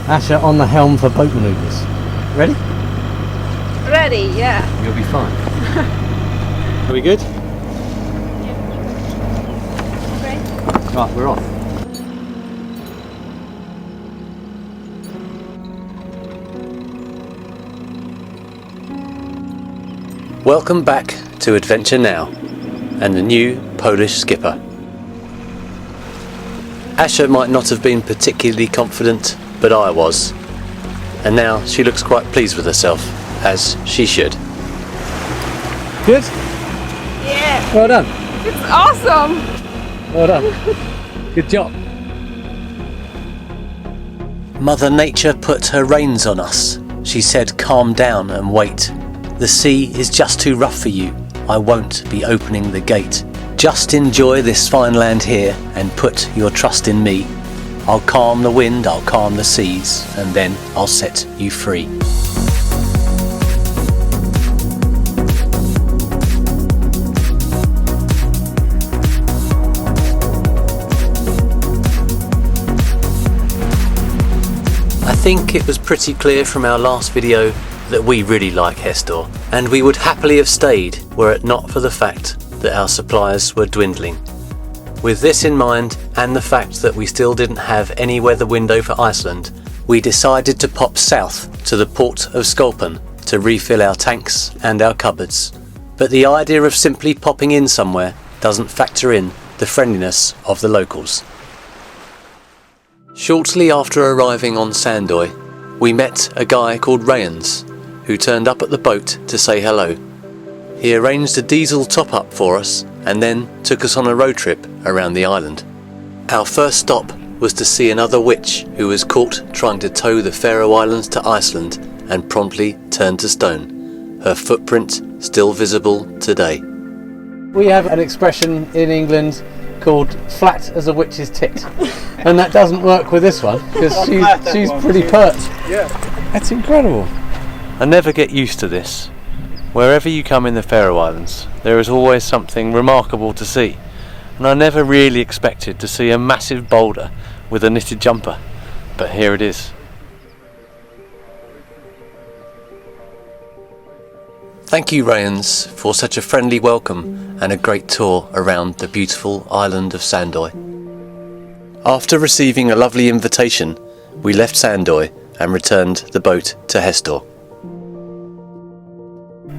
Asher on the helm for boat manoeuvres. Ready? Ready, yeah. You'll be fine. Are we good? Yeah. Okay. Right, we're off. Welcome back to Adventure Now and the new Polish skipper. Asher might not have been particularly confident, but I was. And now she looks quite pleased with herself, as she should. Good? Yeah. Well done. It's awesome. Well done. Good job. Mother Nature put her reins on us. She said, calm down and wait. The sea is just too rough for you. I won't be opening the gate. Just enjoy this fine land here and put your trust in me. I'll calm the wind, I'll calm the seas, and then I'll set you free. I think it was pretty clear from our last video that we really like Hestur, and we would happily have stayed were it not for the fact that our supplies were dwindling. With this in mind, and the fact that we still didn't have any weather window for Iceland, we decided to pop south to the port of Skolpen to refill our tanks and our cupboards. But the idea of simply popping in somewhere doesn't factor in the friendliness of the locals. Shortly after arriving on Sandoy, we met a guy called Rayans, who turned up at the boat to say hello. He arranged a diesel top-up for us and then took us on a road trip around the island. Our first stop was to see another witch who was caught trying to tow the Faroe Islands to Iceland and promptly turned to stone, her footprint still visible today. We have an expression in England called flat as a witch's tit. And that doesn't work with this one, because she's pretty pert. Yeah. That's incredible. I never get used to this. Wherever you come in the Faroe Islands, there is always something remarkable to see, and I never really expected to see a massive boulder with a knitted jumper, but here it is. Thank you, Rayans, for such a friendly welcome and a great tour around the beautiful island of Sandoy. After receiving a lovely invitation, we left Sandoy and returned the boat to Hestur.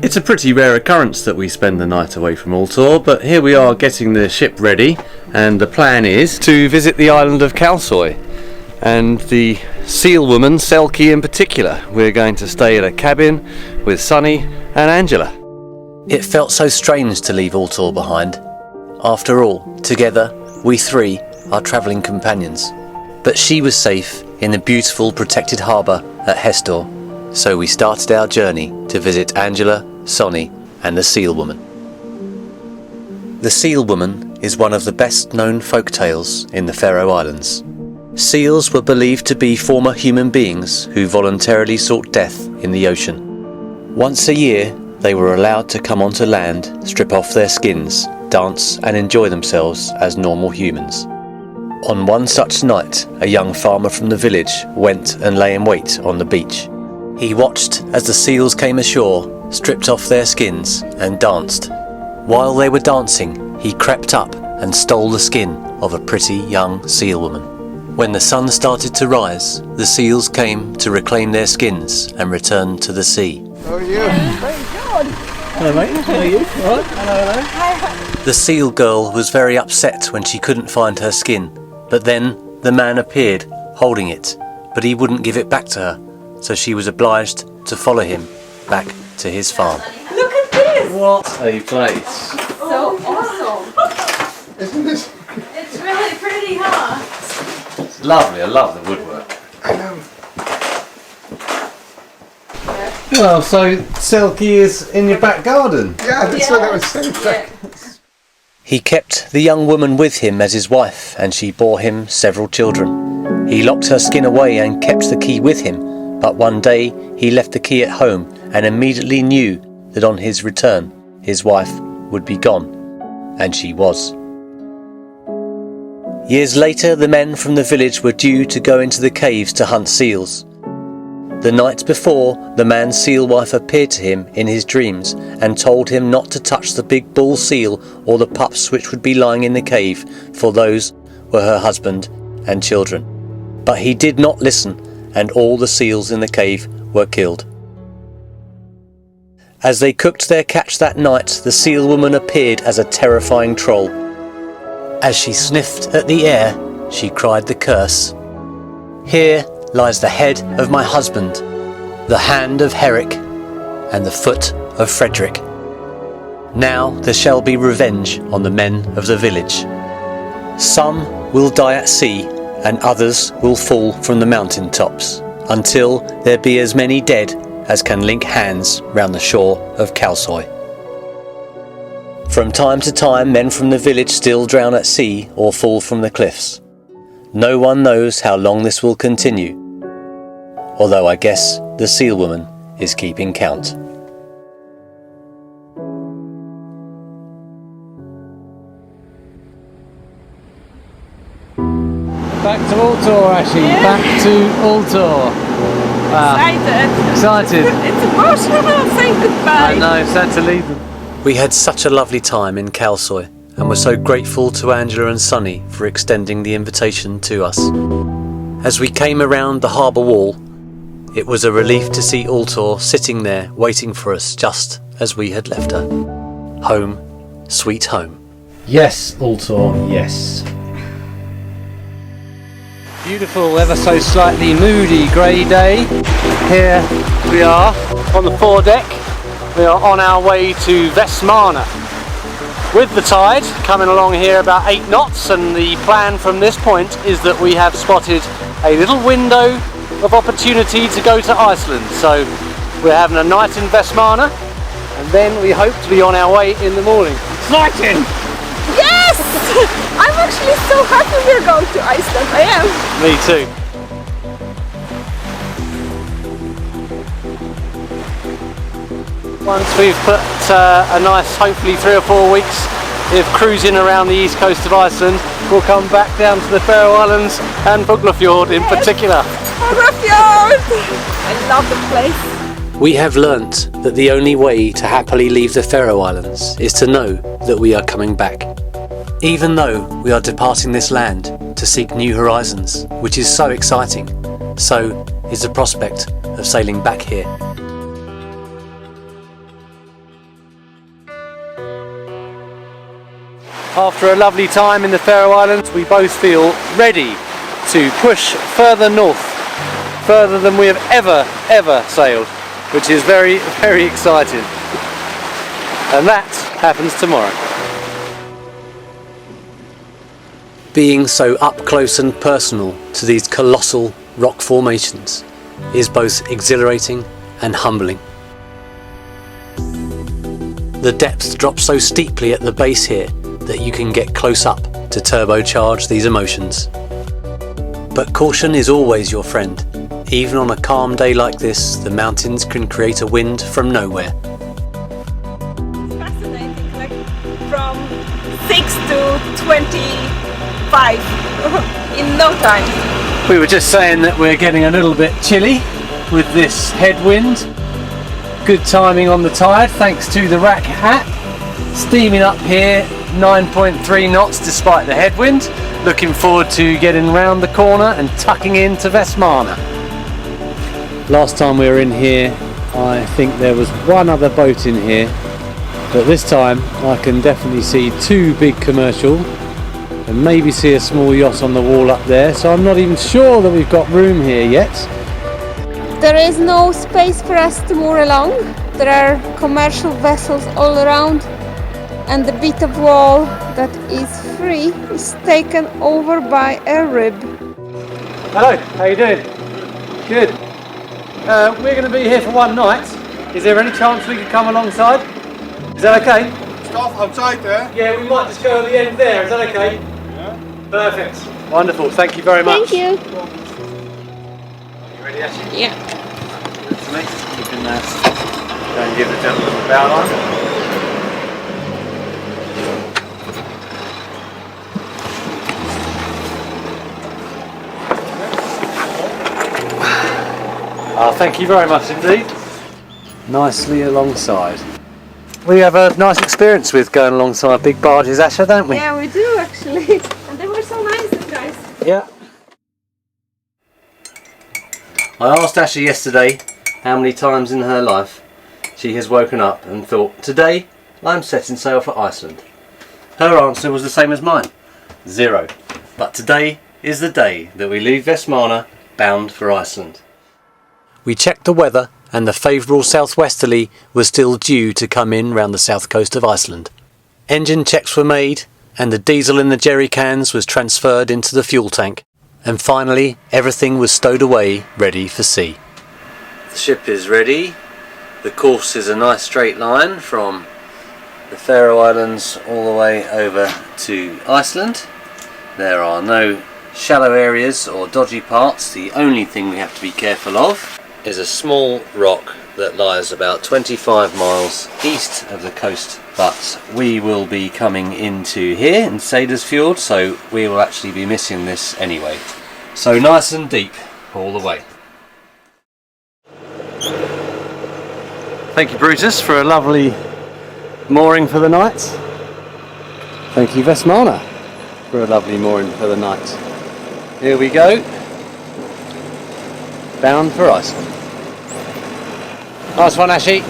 It's a pretty rare occurrence that we spend the night away from Altor, but here we are getting the ship ready, and the plan is to visit the island of Kalsoy and the seal woman Selkie in particular. We're going to stay at a cabin with Soni and Angela. It felt so strange to leave Altor behind. After all, together, we three are travelling companions. But she was safe in the beautiful protected harbour at Hestur, so we started our journey to visit Angela, Soni and the Seal Woman. The Seal Woman is one of the best known folk tales in the Faroe Islands. Seals were believed to be former human beings who voluntarily sought death in the ocean. Once a year they were allowed to come onto land, strip off their skins, dance and enjoy themselves as normal humans. On one such night, a young farmer from the village went and lay in wait on the beach. He watched as the seals came ashore, stripped off their skins and danced. While they were dancing, he crept up and stole the skin of a pretty young seal woman. When the sun started to rise, the seals came to reclaim their skins and return to the sea. How are you? Very good. Hello mate, how are you? All right? Hello. The seal girl was very upset when she couldn't find her skin, but then the man appeared holding it, but he wouldn't give it back to her, so she was obliged to follow him back to his farm. Look at this. What a place. So awesome. Isn't this? It's really pretty, huh? It's lovely, I love the woodwork. I know. Well, so Selkie is in your back garden. Yeah, that's what I was saying. Yeah. He kept the young woman with him as his wife, and she bore him several children. He locked her skin away and kept the key with him, but one day he left the key at home and immediately knew that on his return his wife would be gone, and she was. Years later, the men from the village were due to go into the caves to hunt seals. The night before, the man's seal wife appeared to him in his dreams and told him not to touch the big bull seal or the pups which would be lying in the cave, for those were her husband and children. But he did not listen, and all the seals in the cave were killed. As they cooked their catch that night, the seal woman appeared as a terrifying troll. As she sniffed at the air, she cried the curse. Here lies the head of my husband, the hand of Herrick, and the foot of Frederick. Now there shall be revenge on the men of the village. Some will die at sea, and others will fall from the mountain tops, until there be as many dead as can link hands round the shore of Kalsoy. From time to time, men from the village still drown at sea or fall from the cliffs. No one knows how long this will continue, although I guess the seal woman is keeping count. Back to Altor, Ashley. Yeah. Back to Altor. Excited. It's emotional saying goodbye. I know, sad to leave them. We had such a lovely time in Kalsoy and were so grateful to Angela and Soni for extending the invitation to us. As we came around the harbour wall, it was a relief to see Altor sitting there waiting for us just as we had left her. Home, sweet home. Yes, Altor, yes. Beautiful, ever so slightly moody grey day. Here we are on the foredeck. We are on our way to Vestmanna. With the tide coming along here about 8 knots, and the plan from this point is that we have spotted a little window of opportunity to go to Iceland. So we're having a night in Vestmanna, and then we hope to be on our way in the morning. Exciting! Yes! I'm actually so happy we're going to Iceland. I am. Me too. Once we've put a nice, hopefully 3 or 4 weeks of cruising around the east coast of Iceland, we'll come back down to the Faroe Islands and Fuglafjord in particular. Fuglafjord! I love the place. We have learnt that the only way to happily leave the Faroe Islands is to know that we are coming back. Even though we are departing this land to seek new horizons, which is so exciting, so is the prospect of sailing back here. After a lovely time in the Faroe Islands, we both feel ready to push further north, further than we have ever sailed, which is very, very exciting. And that happens tomorrow. Being so up close and personal to these colossal rock formations is both exhilarating and humbling. The depths drop so steeply at the base here that you can get close up to turbocharge these emotions. But caution is always your friend. Even on a calm day like this, the mountains can create a wind from nowhere. It's fascinating, like from 6 to 25 in no time. We were just saying that we're getting a little bit chilly with this headwind. Good timing on the tide thanks to the rack hat. Steaming up here, 9.3 knots despite the headwind. Looking forward to getting round the corner and tucking into Vestmanna. Last time we were in here, I think there was one other boat in here, but this time I can definitely see 2 big commercial and maybe see a small yacht on the wall up there, so I'm not even sure that we've got room here yet. There is no space for us to moor along. There are commercial vessels all around, and the bit of wall that is free is taken over by a rib. Hello, how you doing? Good. We're going to be here for one night. Is there any chance we could come alongside? Is that okay? Staff outside there. Yeah, we might just go at the end there. Is that okay? Yeah. Perfect. Wonderful. Thank you very much. Thank you. You ready, Ashley? Yeah. Good to me. You can go and give the gentleman a bow line. Thank you very much indeed. Nicely alongside. We have a nice experience with going alongside big barges, Asha, don't we? Yeah, we do actually. And they were so nice, these guys. Yeah. I asked Asha yesterday how many times in her life she has woken up and thought, today I'm setting sail for Iceland. Her answer was the same as mine, 0. But today is the day that we leave Vestmanna bound for Iceland. We checked the weather and the favourable southwesterly was still due to come in round the south coast of Iceland. Engine checks were made and the diesel in the jerry cans was transferred into the fuel tank. And finally everything was stowed away ready for sea. The ship is ready. The course is a nice straight line from the Faroe Islands all the way over to Iceland. There are no shallow areas or dodgy parts. The only thing we have to be careful of is a small rock that lies about 25 miles east of the coast, but we will be coming into here in Seyðisfjörður, so we will actually be missing this anyway. So nice and deep all the way. Thank you, Brutus, for a lovely mooring for the night. Thank you, Vestmanna, for a lovely mooring for the night. Here we go, bound for Iceland. Nice one, Ashi.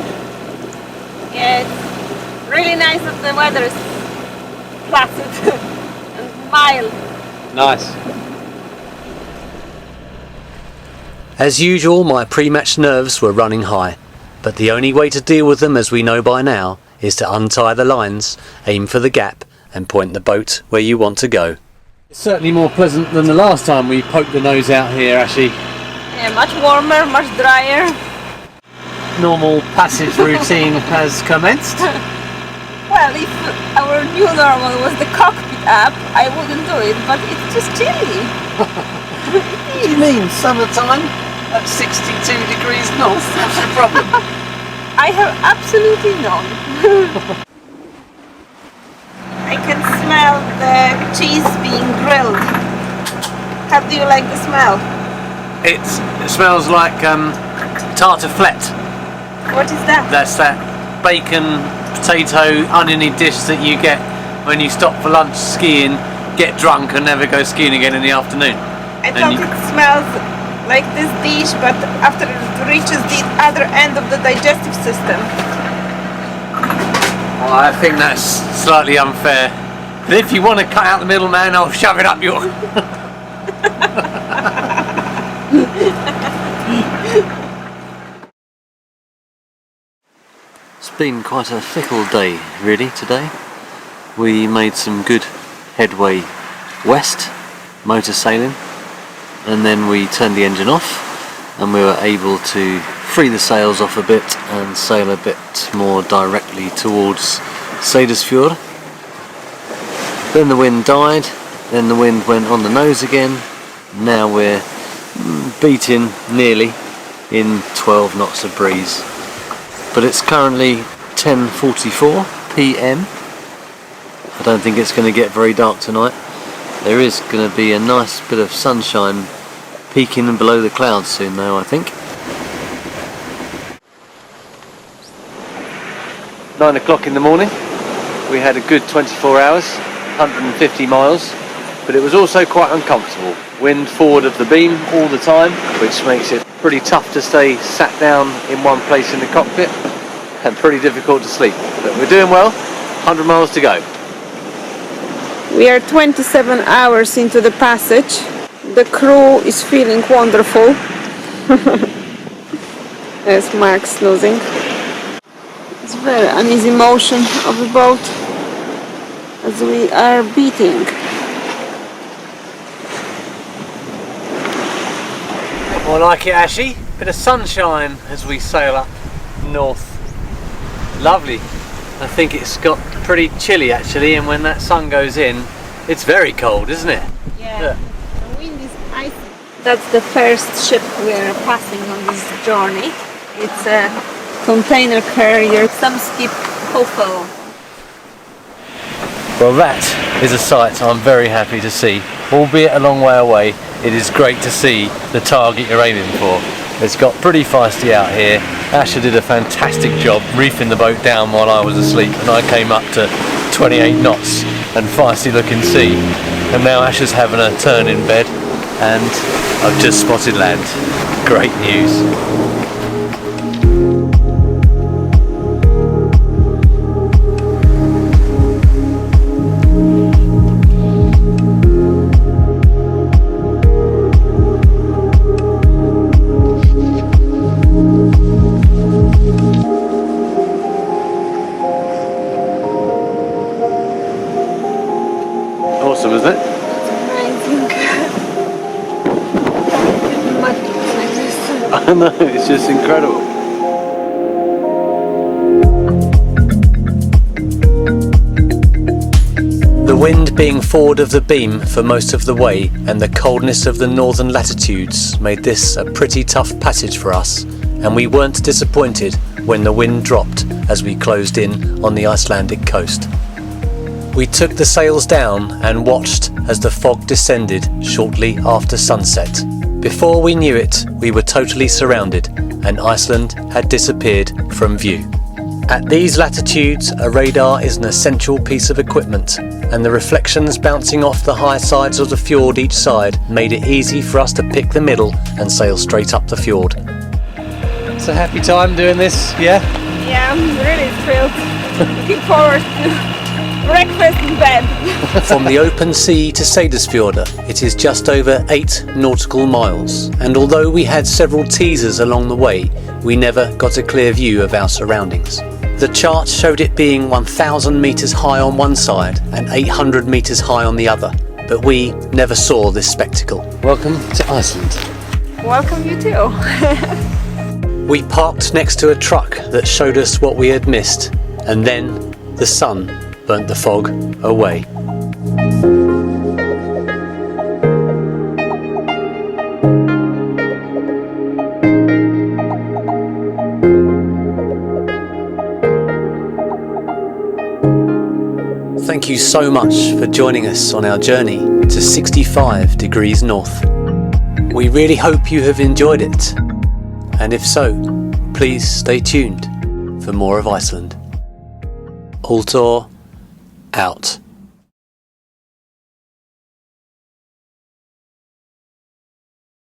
Yeah, it's really nice that the weather is placid and mild. Nice. As usual, my pre-match nerves were running high, but the only way to deal with them, as we know by now, is to untie the lines, aim for the gap and point the boat where you want to go. It's certainly more pleasant than the last time we poked the nose out here, Ashi. Yeah, much warmer, much drier. Normal passage routine has commenced. Well, if our new normal was the cockpit app, I wouldn't do it, but it's just chilly. What do you mean, summertime at 62 degrees north? What's the problem? I have absolutely none. I can smell the cheese being grilled. How do you like the smell? It smells like tartiflette. What is that? That's that bacon, potato, oniony dish that you get when you stop for lunch skiing, get drunk and never go skiing again in the afternoon. I thought it smells like this dish, but after it reaches the other end of the digestive system. Well, I think that's slightly unfair. But if you want to cut out the middleman, I'll shove it up your... It's been quite a fickle day, really, today. We made some good headway west, motor sailing, and then we turned the engine off and we were able to free the sails off a bit and sail a bit more directly towards Seyðisfjörður. Then the wind died, then the wind went on the nose again. Now we're beating nearly in 12 knots of breeze. But it's currently 10:44 PM. I don't think it's going to get very dark tonight. There is going to be a nice bit of sunshine peeking below the clouds soon though, I think. 9 o'clock in the morning. We had a good 24 hours, 150 miles, but it was also quite uncomfortable. Wind forward of the beam all the time, which makes it pretty tough to stay sat down in one place in the cockpit and pretty difficult to sleep. But we're doing well, 100 miles to go. We are 27 hours into the passage. The crew is feeling wonderful. There's Max snoozing. It's very uneasy motion of the boat as we are beating. I like it, Ashi. Bit of sunshine as we sail up north. Lovely. I think it's got pretty chilly actually, and when that sun goes in, it's very cold, isn't it? Yeah. The wind is icy. That's the first ship we are passing on this journey. It's a container carrier, some skip Hoffel. Well, that is a sight I'm very happy to see. Albeit a long way away, it is great to see the target you're aiming for. It's got pretty feisty out here. Asher did a fantastic job reefing the boat down while I was asleep, and I came up to 28 knots and feisty looking sea. And now Asher's having a turn in bed and I've just spotted land. Great news. Awesome, isn't it? Amazing. Mud looks like this. I know, it's just incredible. The wind being forward of the beam for most of the way and the coldness of the northern latitudes made this a pretty tough passage for us, and we weren't disappointed when the wind dropped as we closed in on the Icelandic coast. We took the sails down and watched as the fog descended shortly after sunset. Before we knew it, we were totally surrounded and Iceland had disappeared from view. At these latitudes, a radar is an essential piece of equipment, and the reflections bouncing off the high sides of the fjord each side made it easy for us to pick the middle and sail straight up the fjord. It's a happy time doing this, yeah? Yeah, I'm really thrilled. Looking forward to breakfast in bed. From the open sea to Seyðisfjörður, it is just over 8 nautical miles, and although we had several teasers along the way, we never got a clear view of our surroundings. The chart showed it being 1,000 metres high on one side and 800 metres high on the other, but we never saw this spectacle. Welcome to Iceland. Welcome you too. We parked next to a truck that showed us what we had missed, and then the sun burnt the fog away. Thank you so much for joining us on our journey to 65 degrees north. We really hope you have enjoyed it, and if so, please stay tuned for more of Iceland. Altor out.